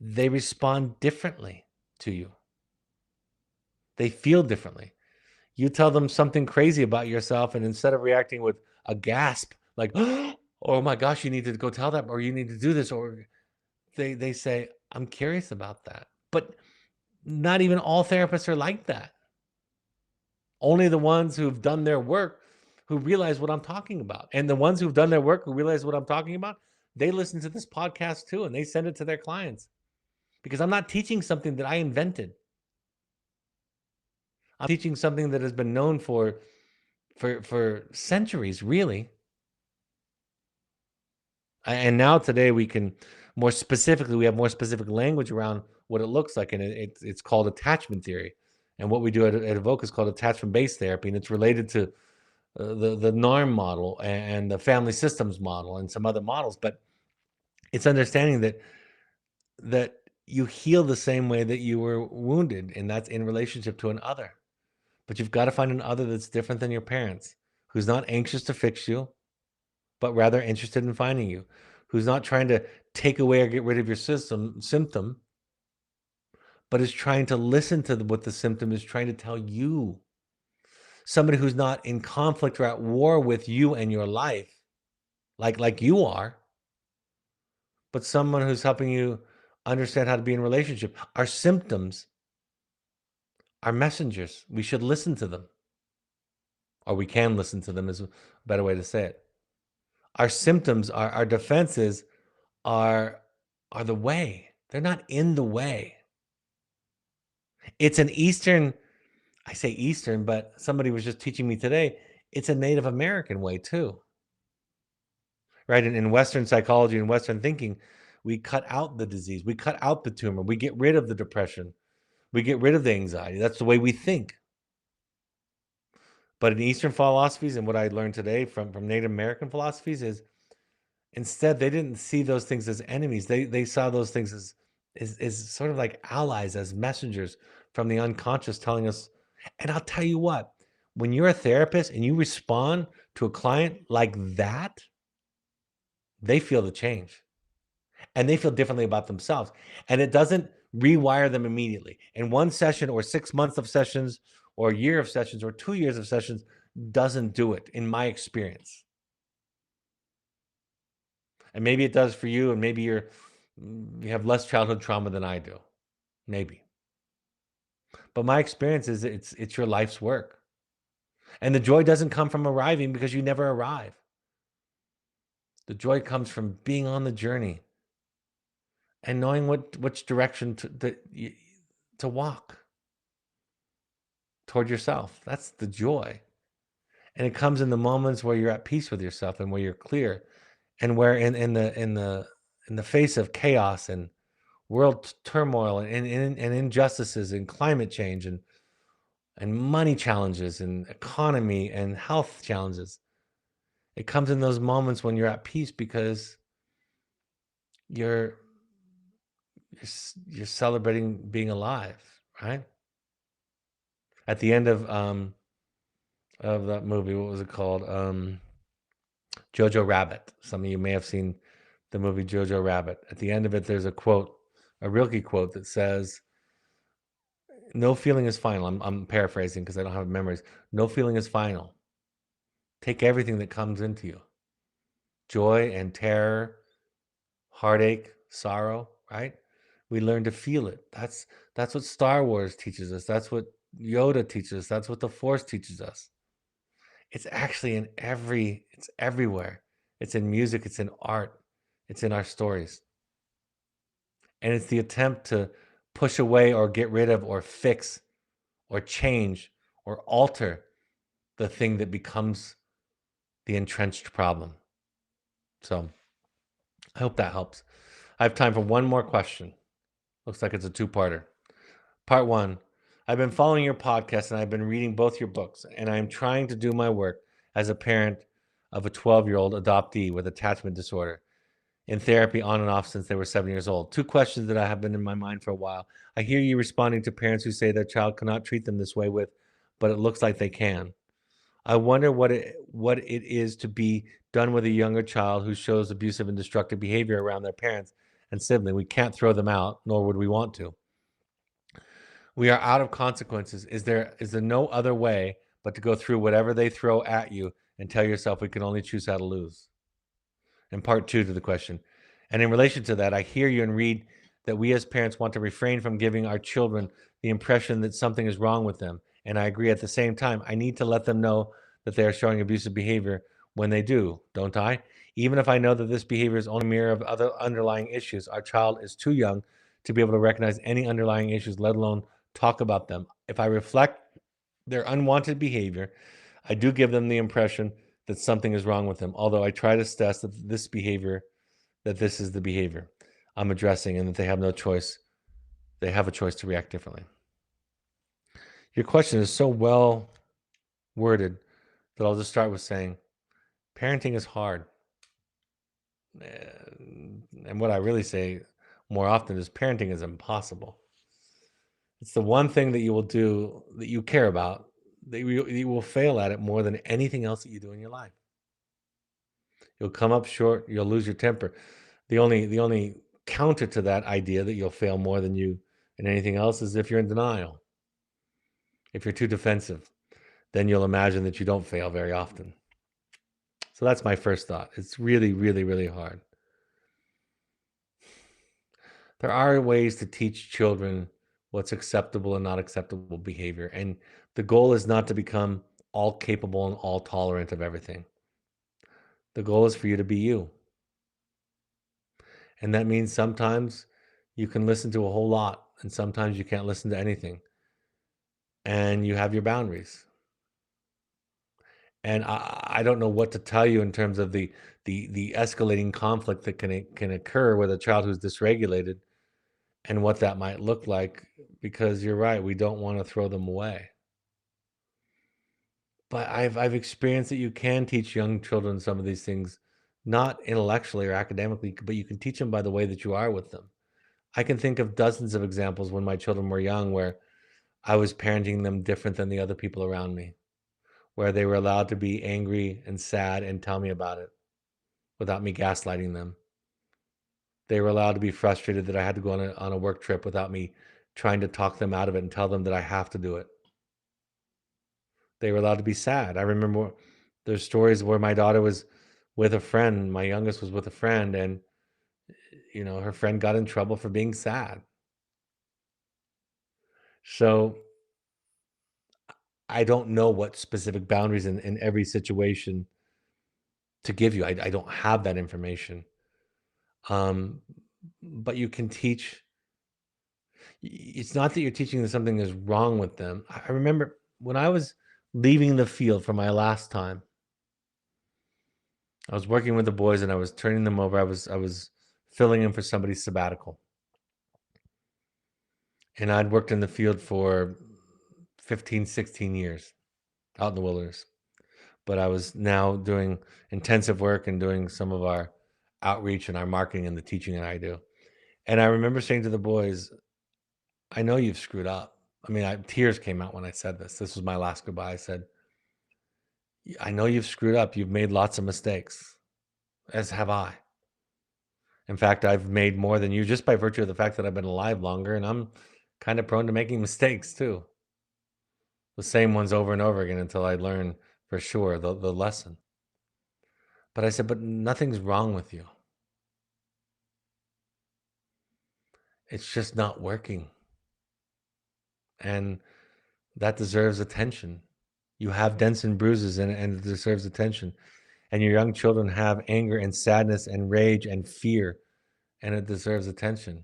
they respond differently to you. They feel differently. You tell them something crazy about yourself, and instead of reacting with a gasp, like, oh my gosh, you need to go tell that, or you need to do this, or they say, I'm curious about that. But not even all therapists are like that. Only the ones who've done their work who realize what I'm talking about. And the ones who've done their work who realize what I'm talking about, they listen to this podcast too, and they send it to their clients. Because I'm not teaching something that I invented. I'm teaching something that has been known for centuries, really. And now today we can more specifically, we have more specific language around what it looks like, and it's called attachment theory. And what we do at Evoke is called attachment-based therapy, and it's related to the NARM model and the family systems model and some other models. But it's understanding that you heal the same way that you were wounded, and that's in relationship to an other. But you've got to find an other that's different than your parents, who's not anxious to fix you, but rather interested in finding you, who's not trying to take away or get rid of your symptom, but is trying to listen to what the symptom is trying to tell you. Somebody who's not in conflict or at war with you and your life, like you are, but someone who's helping you understand how to be in relationship. Our symptoms are messengers. We should listen to them, or we can listen to them, is a better way to say it. Our symptoms, our defenses are the way. They're not in the way. It's an Eastern, I say Eastern, but somebody was just teaching me today, it's a Native American way too. Right? In Western psychology and Western thinking, we cut out the disease, we cut out the tumor, we get rid of the depression, we get rid of the anxiety. That's the way we think. But in Eastern philosophies, and what I learned today from Native American philosophies, is instead they didn't see those things as enemies. They saw those things as sort of like allies, as messengers from the unconscious telling us. And I'll tell you what, when you're a therapist and you respond to a client like that, they feel the change. And they feel differently about themselves. And it doesn't rewire them immediately. In one session, or 6 months of sessions, or a year of sessions, or 2 years of sessions doesn't do it, in my experience. And maybe it does for you, and maybe you have less childhood trauma than I do. Maybe. But my experience is it's your life's work. And the joy doesn't come from arriving, because you never arrive. The joy comes from being on the journey and knowing which direction to walk toward yourself. That's the joy. And it comes in the moments where you're at peace with yourself, and where you're clear, and where in the face of chaos and world turmoil and injustices and climate change and money challenges and economy and health challenges, it comes in those moments when you're at peace, because you're celebrating being alive, right? At the end of that movie, what was it called? Jojo Rabbit. Some of you may have seen the movie Jojo Rabbit. At the end of it, there's a quote, a Rilke quote, that says, "No feeling is final." I'm paraphrasing because I don't have memories. No feeling is final. Take everything that comes into you. joy and terror, heartache, sorrow, right? We learn to feel it. That's what Star Wars teaches us. That's what Yoda teaches us. That's what the Force teaches us. It's actually it's everywhere. It's in music, it's in art, it's in our stories. And it's the attempt to push away or get rid of or fix or change or alter the thing that becomes the entrenched problem. So I hope that helps. I have time for one more question. Looks like it's a two-parter. Part one, I've been following your podcast and I've been reading both your books, and I'm trying to do my work as a parent of a 12-year-old adoptee with attachment disorder in therapy on and off since they were 7 years old. Two questions that I have been in my mind for a while. I hear you responding to parents who say their child cannot treat them this way with, but it looks like they can. I wonder what it is to be done with a younger child who shows abusive and destructive behavior around their parents and sibling. We can't throw them out, nor would we want to. We are out of consequences. Is there no other way but to go through whatever they throw at you and tell yourself we can only choose how to lose? And part two to the question. And in relation to that, I hear you and read that we as parents want to refrain from giving our children the impression that something is wrong with them. And I agree at the same time. I need to let them know that they are showing abusive behavior when they do, don't I? Even if I know that this behavior is only a mirror of other underlying issues, our child is too young to be able to recognize any underlying issues, let alone talk about them. If I reflect their unwanted behavior, I do give them the impression that something is wrong with them, although I try to stress that this is the behavior I'm addressing and that they have no choice. They have a choice to react differently. Your question is so well worded that I'll just start with saying parenting is hard. And what I really say more often is parenting is impossible. It's the one thing that you will do that you care about, that you will fail at it more than anything else that you do in your life. You'll come up short, you'll lose your temper. The only counter to that idea that you'll fail more than you in anything else is if you're in denial. If you're too defensive, then you'll imagine that you don't fail very often. So that's my first thought. It's really, really, really hard. There are ways to teach children what's acceptable and not acceptable behavior. And the goal is not to become all capable and all tolerant of everything. The goal is for you to be you. And that means sometimes you can listen to a whole lot, and sometimes you can't listen to anything. And you have your boundaries. And I don't know what to tell you in terms of the escalating conflict that can occur with a child who's dysregulated and what that might look like, because you're right, we don't want to throw them away. But I've experienced that you can teach young children some of these things, not intellectually or academically, but you can teach them by the way that you are with them. I can think of dozens of examples when my children were young where I was parenting them different than the other people around me, where they were allowed to be angry and sad and tell me about it without me gaslighting them. They were allowed to be frustrated that I had to go on a work trip without me trying to talk them out of it and tell them that I have to do it. They were allowed to be sad. I remember there's stories where my daughter was with a friend, my youngest was with a friend, and her friend got in trouble for being sad. So I don't know what specific boundaries in every situation to give you. I don't have that information. Um, but you can teach. It's not that you're teaching them something is wrong with them. I remember when I was leaving the field for my last time, I was working with the boys and I was turning them over. I was filling in for somebody's sabbatical. And I'd worked in the field for 15, 16 years out in the wilderness. But I was now doing intensive work and doing some of our outreach and our marketing and the teaching that I do. And I remember saying to the boys, I know you've screwed up. I mean, tears came out when I said this. This was my last goodbye. I said, I know you've screwed up. You've made lots of mistakes, as have I. In fact, I've made more than you just by virtue of the fact that I've been alive longer, and I'm kind of prone to making mistakes too. The same ones over and over again until I learn for sure the lesson. But I said, but nothing's wrong with you. It's just not working. And that deserves attention. You have dents and bruises and it deserves attention. And your young children have anger and sadness and rage and fear, and it deserves attention.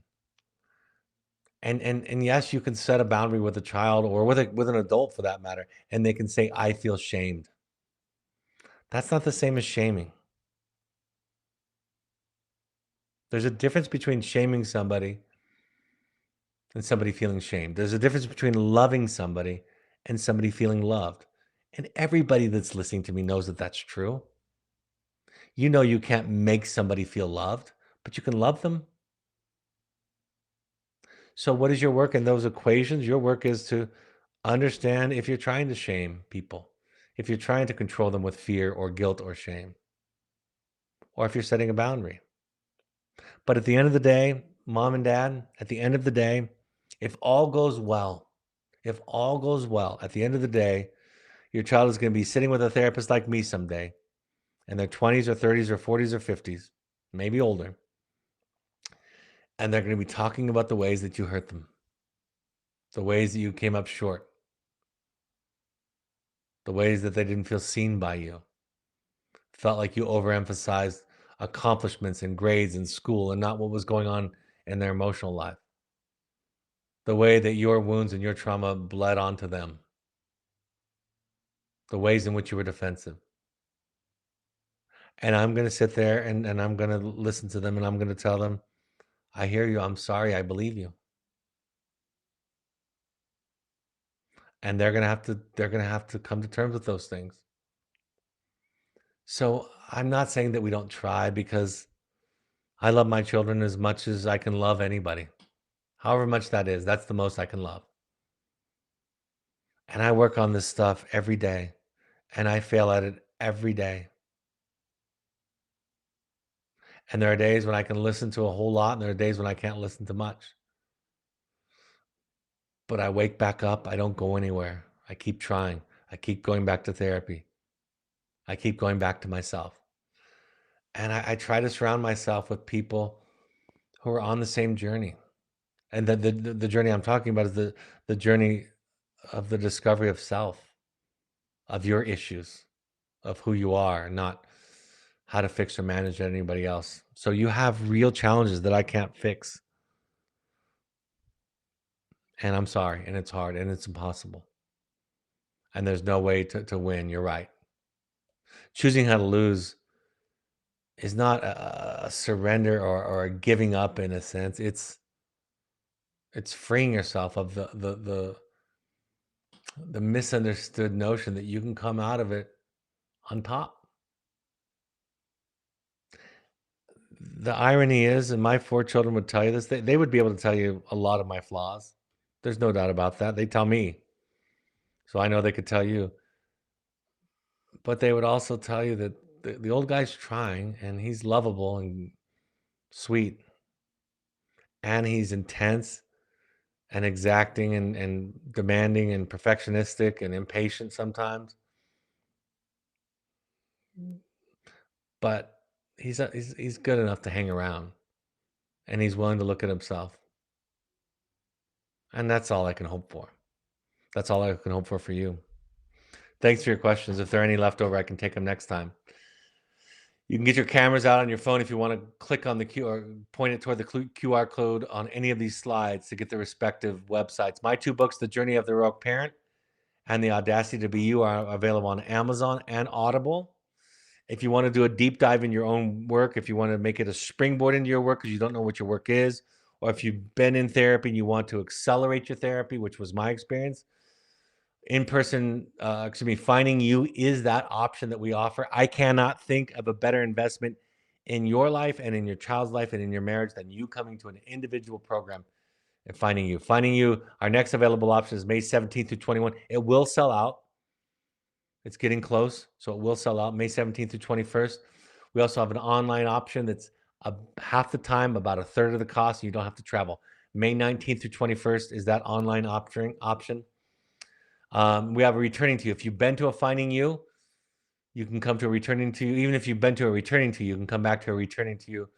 And yes, you can set a boundary with a child or with an adult for that matter, and they can say, I feel shamed. That's not the same as shaming. There's a difference between shaming somebody and somebody feeling shamed. There's a difference between loving somebody and somebody feeling loved. And everybody that's listening to me knows that that's true. You know, you can't make somebody feel loved, but you can love them. So, what is your work in those equations? Your work is to understand if you're trying to shame people, if you're trying to control them with fear or guilt or shame, or if you're setting a boundary. But at the end of the day, mom and dad, at the end of the day, if all goes well, at the end of the day, your child is going to be sitting with a therapist like me someday in their 20s or 30s or 40s or 50s, maybe older, and they're going to be talking about the ways that you hurt them, the ways that you came up short, the ways that they didn't feel seen by you, felt like you overemphasized accomplishments and grades in school and not what was going on in their emotional life, the way that your wounds and your trauma bled onto them, the ways in which you were defensive. And I'm going to sit there and I'm going to listen to them and I'm going to tell them, I hear you. I'm sorry. I believe you. And they're going to have to come to terms with those things. So I'm not saying that we don't try, because I love my children as much as I can love anybody. However much that is, that's the most I can love. And I work on this stuff every day, and I fail at it every day. And there are days when I can listen to a whole lot, and there are days when I can't listen to much. But I wake back up. I don't go anywhere. I keep trying. I keep going back to therapy. I keep going back to myself. And I try to surround myself with people who are on the same journey. And the journey I'm talking about is the journey of the discovery of self, of your issues, of who you are, not how to fix or manage anybody else. So you have real challenges that I can't fix. And I'm sorry. And it's hard and it's impossible. And there's no way to win. You're right. Choosing how to lose is not a surrender or a giving up in a sense. It's freeing yourself of the misunderstood notion that you can come out of it on top. The irony is, and my 4 children would tell you this, they would be able to tell you a lot of my flaws. There's no doubt about that. They tell me. So I know they could tell you. But they would also tell you that the old guy's trying, and he's lovable and sweet, and he's intense and exacting and demanding and perfectionistic and impatient sometimes. But he's good enough to hang around, and he's willing to look at himself. And that's all I can hope for. That's all I can hope for you. Thanks for your questions. If there are any left over, I can take them next time. You can get your cameras out on your phone if you want to click on the QR, point it toward the QR code on any of these slides to get the respective websites. My 2 books, The Journey of the Heroic Parent and The Audacity to Be You, are available on Amazon and Audible. If you want to do a deep dive in your own work, if you want to make it a springboard into your work because you don't know what your work is, or if you've been in therapy and you want to accelerate your therapy, which was my experience, Finding You is that option that we offer. I cannot think of a better investment in your life and in your child's life and in your marriage than you coming to an individual program and Finding You. Finding You, our next available option is May 17th through 21. It will sell out. It's getting close, so it will sell out May 17th through 21st. We also have an online option that's half the time, about a third of the cost, and you don't have to travel. May 19th through 21st is that online option. We have a returning to you. If you've been to a Finding You, You can come to a returning to you. Even if you've been to a returning to you, you can come back to a returning to you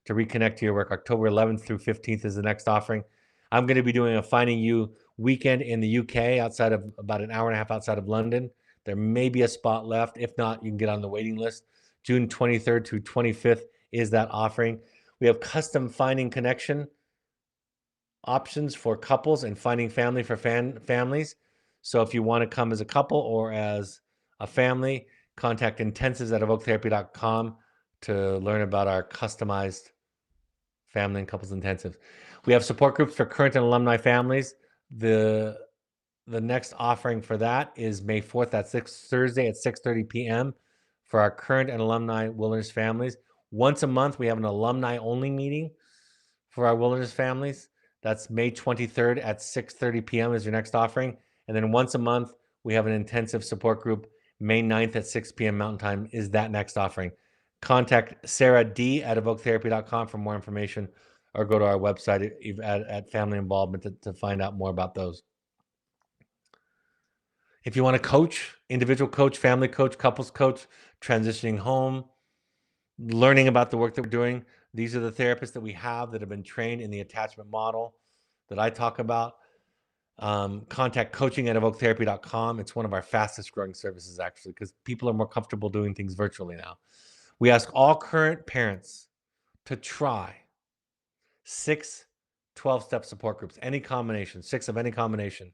to reconnect to your work. October 11th through 15th is the next offering. I'm going to be doing a Finding You weekend in the UK, outside of about an hour and a half outside of London. There may be a spot left. If not, you can get on the waiting list. June 23rd to 25th is that offering. We have custom Finding Connection options for couples and Finding Family for families. So if you want to come as a couple or as a family, contact intensives@evoketherapy.com to learn about our customized family and couples intensives. We have support groups for current and alumni families. The next offering for that is May 4th. That's Thursday at 6:30 p.m. for our current and alumni wilderness families. Once a month, we have an alumni only meeting for our wilderness families. That's May 23rd at 6:30 p.m. is your next offering. And then once a month, we have an intensive support group. May 9th at 6 p.m. Mountain Time is that next offering. Contact Sarah D at evoketherapy.com for more information, or go to our website at Family Involvement to find out more about those. If you want to coach, individual coach, family coach, couples coach, transitioning home, learning about the work that we're doing, these are the therapists that we have that have been trained in the attachment model that I talk about. Contact coaching@evoketherapy.com. It's one of our fastest growing services, actually, because people are more comfortable doing things virtually now. We ask all current parents to try 6 12-step support groups, any combination, 6 of any combination.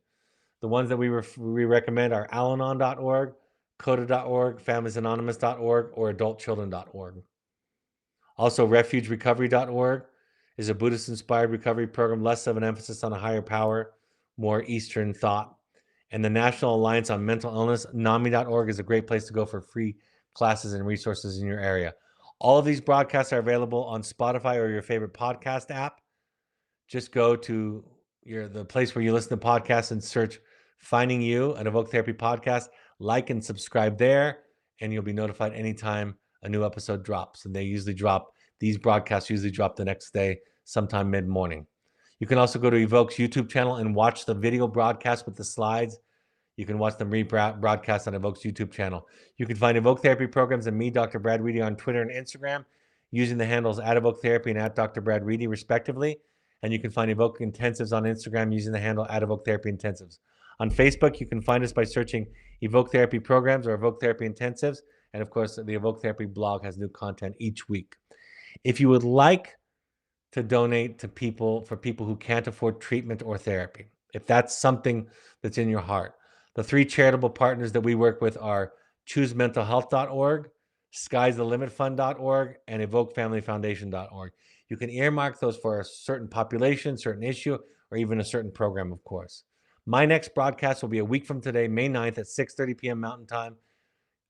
The ones that we recommend are alanon.org, coda.org, familiesanonymous.org, or adultchildren.org. Also, refugerecovery.org is a Buddhist-inspired recovery program, less of an emphasis on a higher power, more Eastern thought. And the National Alliance on Mental Illness, NAMI.org, is a great place to go for free classes and resources in your area. All of these broadcasts are available on Spotify or your favorite podcast app. Just go to the place where you listen to podcasts and search Finding You, an Evoke Therapy podcast. Like and subscribe there, and you'll be notified anytime a new episode drops. And these broadcasts usually drop the next day, sometime mid-morning. You can also go to Evoke's YouTube channel and watch the video broadcast with the slides. You can watch them rebroadcast on Evoke's YouTube channel. You can find Evoke Therapy programs and me, Dr. Brad Reedy, on Twitter and Instagram using the handles @Evoke Therapy and @Dr. Brad Reedy, respectively. And you can find Evoke Intensives on Instagram using the handle @Evoke Therapy Intensives. On Facebook, you can find us by searching Evoke Therapy Programs or Evoke Therapy Intensives. And of course, the Evoke Therapy blog has new content each week. If you would like to donate to people who can't afford treatment or therapy, if that's something that's in your heart, the 3 charitable partners that we work with are choosementalhealth.org, sky'sthelimitfund.org, and evokefamilyfoundation.org. You can earmark those for a certain population, certain issue, or even a certain program, of course. My next broadcast will be a week from today, May 9th at 6:30 p.m. Mountain Time.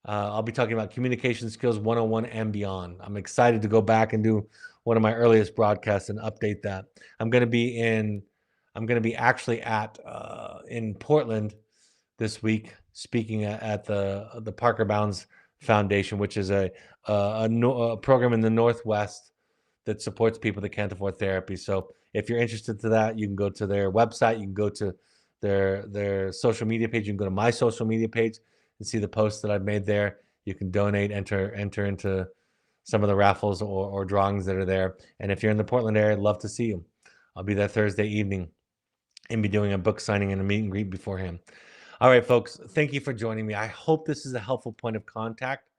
I'll be talking about communication skills 101 and beyond. I'm excited to go back and do one of my earliest broadcasts and update that. I'm going to be actually in Portland this week, speaking at the Parker Bounds Foundation, which is a program in the Northwest that supports people that can't afford therapy. So if you're interested to that, you can go to their website, you can go to their social media page, you can go to my social media page and see the posts that I've made there. You can donate, enter into some of the raffles or drawings that are there. And if you're in the Portland area, I'd love to see you. I'll be there Thursday evening and be doing a book signing and a meet and greet beforehand. All right, folks, thank you for joining me. I hope this is a helpful point of contact.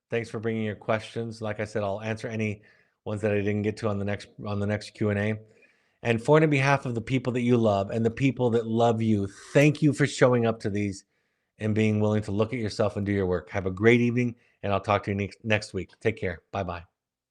Thanks for bringing your questions. Like I said, I'll answer any ones that I didn't get to on the next Q&A. And for and on behalf of the people that you love and the people that love you, thank you for showing up to these and being willing to look at yourself and do your work. Have a great evening, and I'll talk to you next week. Take care. Bye-bye.